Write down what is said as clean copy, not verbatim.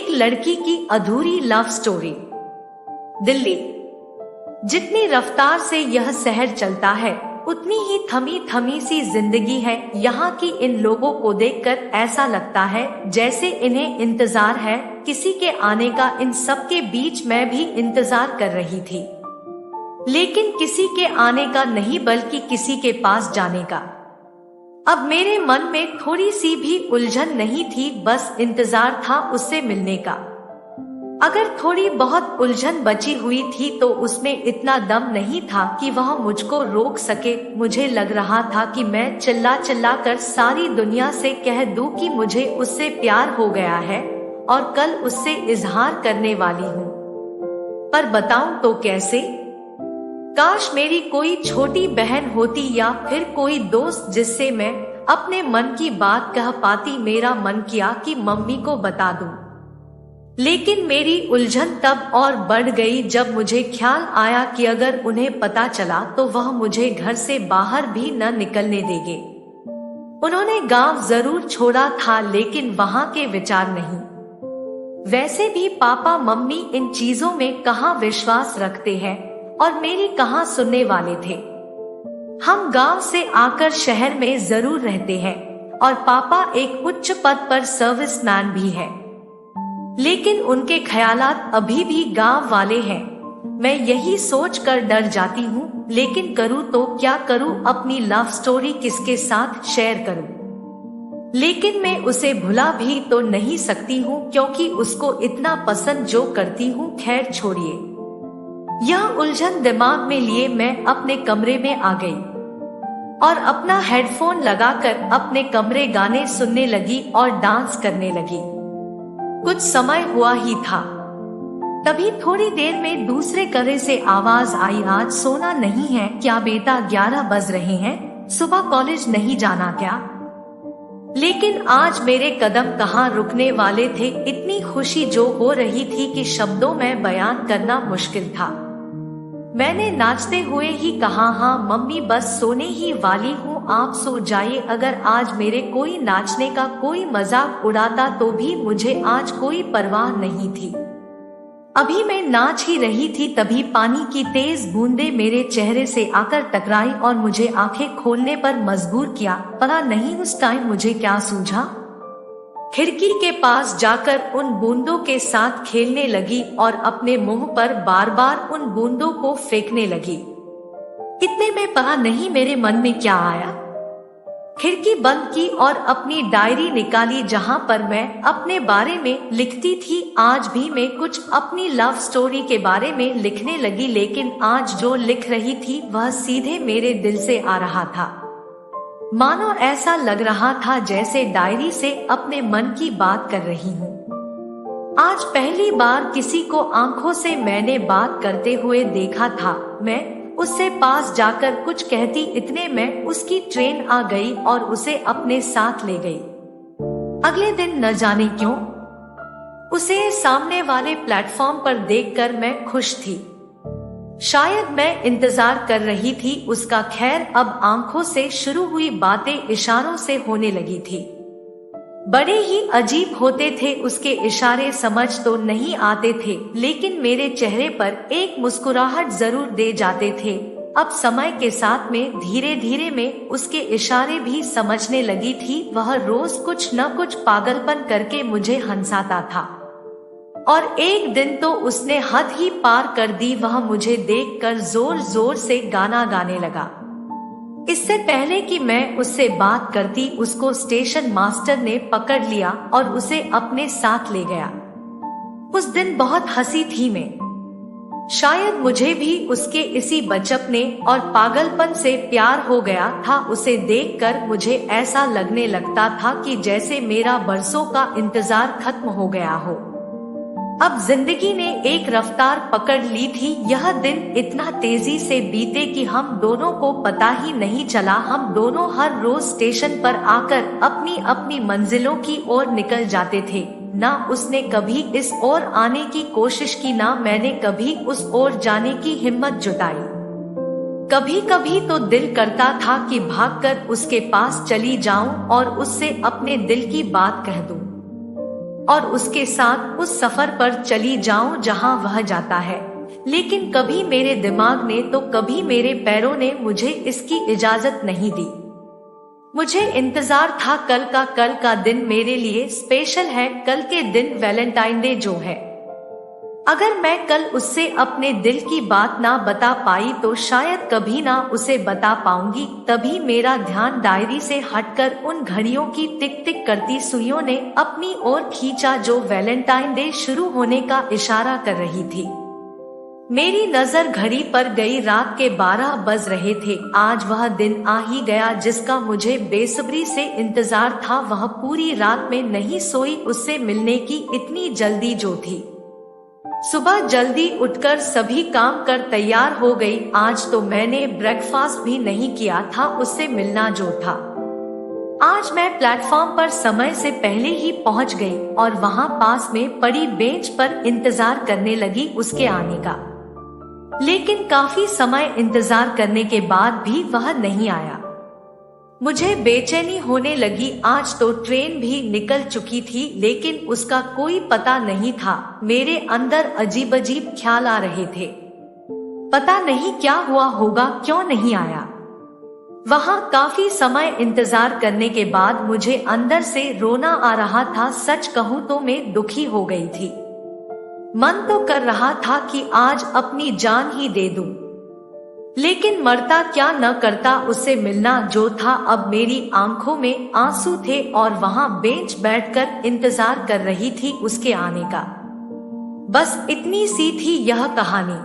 एक लड़की की अधूरी लव स्टोरी। दिल्ली। जितनी रफ्तार से यह शहर चलता है उतनी ही थमी थमी सी जिंदगी है। यहाँ की इन लोगों को देखकर ऐसा लगता है जैसे इन्हें इंतजार है किसी के आने का। इन सब के बीच मैं भी इंतजार कर रही थी, लेकिन किसी के आने का नहीं बल्कि किसी के पास जाने का। अब मेरे मन में थोड़ी सी भी उलझन नहीं थी, बस इंतजार था उससे मिलने का। अगर थोड़ी बहुत उलझन बची हुई थी तो उसमें इतना दम नहीं था कि वह मुझको रोक सके। मुझे लग रहा था कि मैं चिल्ला चिल्ला कर सारी दुनिया से कह दूं कि मुझे उससे प्यार हो गया है और कल उससे इजहार करने वाली हूँ। पर बताऊं तो कैसे? काश मेरी कोई छोटी बहन होती या फिर कोई दोस्त जिससे मैं अपने मन की बात कह पाती। मेरा मन किया कि मम्मी को बता दूं, लेकिन मेरी उलझन तब और बढ़ गई जब मुझे ख्याल आया कि अगर उन्हें पता चला तो वह मुझे घर से बाहर भी न निकलने देंगे। उन्होंने गांव जरूर छोड़ा था लेकिन वहां के विचार नहीं। वैसे भी पापा मम्मी इन चीजों में कहाँ विश्वास रखते हैं और मेरी कहाँ सुनने वाले थे। हम गांव से आकर शहर में जरूर रहते हैं और पापा एक उच्च पद पर सर्विसमैन भी है, लेकिन उनके ख्यालात अभी भी गांव वाले हैं। मैं यही सोच कर डर जाती हूँ, लेकिन करूँ तो क्या करूँ? अपनी लव स्टोरी किसके साथ शेयर करूँ? लेकिन मैं उसे भुला भी तो नहीं सकती हूँ क्योंकि उसको इतना पसंद जो करती हूँ। खैर छोड़िए, यह उलझन दिमाग में लिए मैं अपने कमरे में आ गई और अपना हेडफोन लगाकर अपने कमरे गाने सुनने लगी और डांस करने लगी। कुछ समय हुआ ही था, तभी थोड़ी देर में दूसरे कमरे से आवाज आई, आज सोना नहीं है क्या बेटा? 11 बज रहे हैं, सुबह कॉलेज नहीं जाना क्या? लेकिन आज मेरे कदम कहाँ रुकने वाले थे। इतनी खुशी जो हो रही थी कि शब्दों में बयान करना मुश्किल था। मैंने नाचते हुए ही कहा, हाँ मम्मी बस सोने ही वाली हूँ, आप सो जाइए। अगर आज मेरे कोई नाचने का कोई मजाक उड़ाता तो भी मुझे आज कोई परवाह नहीं थी। अभी मैं नाच ही रही थी तभी पानी की तेज बूंदें मेरे चेहरे से आकर टकराई और मुझे आंखें खोलने पर मजबूर किया। पता नहीं उस टाइम मुझे क्या सूझा, खिड़की के पास जाकर उन बूंदों के साथ खेलने लगी और अपने मुंह पर बार बार उन बूंदों को फेंकने लगी। इतने में पता नहीं मेरे मन में क्या आया, खिड़की बंद की और अपनी डायरी निकाली जहां पर मैं अपने बारे में लिखती थी। आज भी मैं कुछ अपनी लव स्टोरी के बारे में लिखने लगी, लेकिन आज जो लिख रही थी वह सीधे मेरे दिल से आ रहा था। मानो ऐसा लग रहा था जैसे डायरी से अपने मन की बात कर रही हूँ। आज पहली बार किसी को आंखों से मैंने बात करते हुए देखा था। मैं उससे पास जाकर कुछ कहती, इतने में उसकी ट्रेन आ गई और उसे अपने साथ ले गई। अगले दिन न जाने क्यों उसे सामने वाले प्लेटफॉर्म पर देखकर मैं खुश थी। शायद मैं इंतजार कर रही थी उसका। खैर अब आंखों से शुरू हुई बातें इशारों से होने लगी थी। बड़े ही अजीब होते थे उसके इशारे, समझ तो नहीं आते थे लेकिन मेरे चेहरे पर एक मुस्कुराहट जरूर दे जाते थे। अब समय के साथ में धीरे धीरे में उसके इशारे भी समझने लगी थी। वह रोज कुछ न कुछ पागलपन करके मुझे हंसाता था और एक दिन तो उसने हद ही पार कर दी। वह मुझे देखकर जोर जोर से गाना गाने लगा। इससे पहले कि मैं उससे बात करती उसको स्टेशन मास्टर ने पकड़ लिया और उसे अपने साथ ले गया। उस दिन बहुत हंसी थी मैं। शायद मुझे भी उसके इसी बचपने और पागलपन से प्यार हो गया था। उसे देखकर मुझे ऐसा लगने लगता था कि जैसे मेरा बरसों का इंतजार खत्म हो गया हो। अब जिंदगी ने एक रफ्तार पकड़ ली थी। यह दिन इतना तेजी से बीते कि हम दोनों को पता ही नहीं चला। हम दोनों हर रोज स्टेशन पर आकर अपनी अपनी मंजिलों की ओर निकल जाते थे। ना उसने कभी इस ओर आने की कोशिश की, ना मैंने कभी उस ओर जाने की हिम्मत जुटाई। कभी कभी तो दिल करता था कि भागकर उसके पास चली जाऊं और उससे अपने दिल की बात कह दूं। और उसके साथ उस सफर पर चली जाऊं जहां वह जाता है। लेकिन कभी मेरे दिमाग ने तो कभी मेरे पैरों ने मुझे इसकी इजाजत नहीं दी। मुझे इंतजार था कल का दिन मेरे लिए स्पेशल है, कल के दिन वैलेंटाइन डे जो है। अगर मैं कल उससे अपने दिल की बात ना बता पाई तो शायद कभी ना उसे बता पाऊंगी। तभी मेरा ध्यान डायरी से हटकर उन घड़ियों की टिक टिक करती सुइयों ने अपनी ओर खींचा जो वैलेंटाइन डे शुरू होने का इशारा कर रही थी। मेरी नजर घड़ी पर गई, रात के 12 बज रहे थे। आज वह दिन आ ही गया जिसका मुझे बेसब्री से इंतजार था। वह पूरी रात में नहीं सोई, उससे मिलने की इतनी जल्दी जो थी। सुबह जल्दी उठकर सभी काम कर तैयार हो गई। आज तो मैंने ब्रेकफास्ट भी नहीं किया था, उससे मिलना जो था। आज मैं प्लेटफॉर्म पर समय से पहले ही पहुंच गई और वहां पास में पड़ी बेंच पर इंतजार करने लगी उसके आने का। लेकिन काफी समय इंतजार करने के बाद भी वह नहीं आया। मुझे बेचैनी होने लगी। आज तो ट्रेन भी निकल चुकी थी लेकिन उसका कोई पता नहीं था। मेरे अंदर अजीब अजीब ख्याल आ रहे थे। पता नहीं क्या हुआ होगा, क्यों नहीं आया। वहां काफी समय इंतजार करने के बाद मुझे अंदर से रोना आ रहा था। सच कहूं तो मैं दुखी हो गई थी। मन तो कर रहा था कि आज अपनी जान ही दे दूं, लेकिन मरता क्या न करता उससे मिलना जो था। अब मेरी आंखों में आंसू थे और वहां बेंच बैठकर इंतजार कर रही थी उसके आने का। बस इतनी सी थी यह कहानी।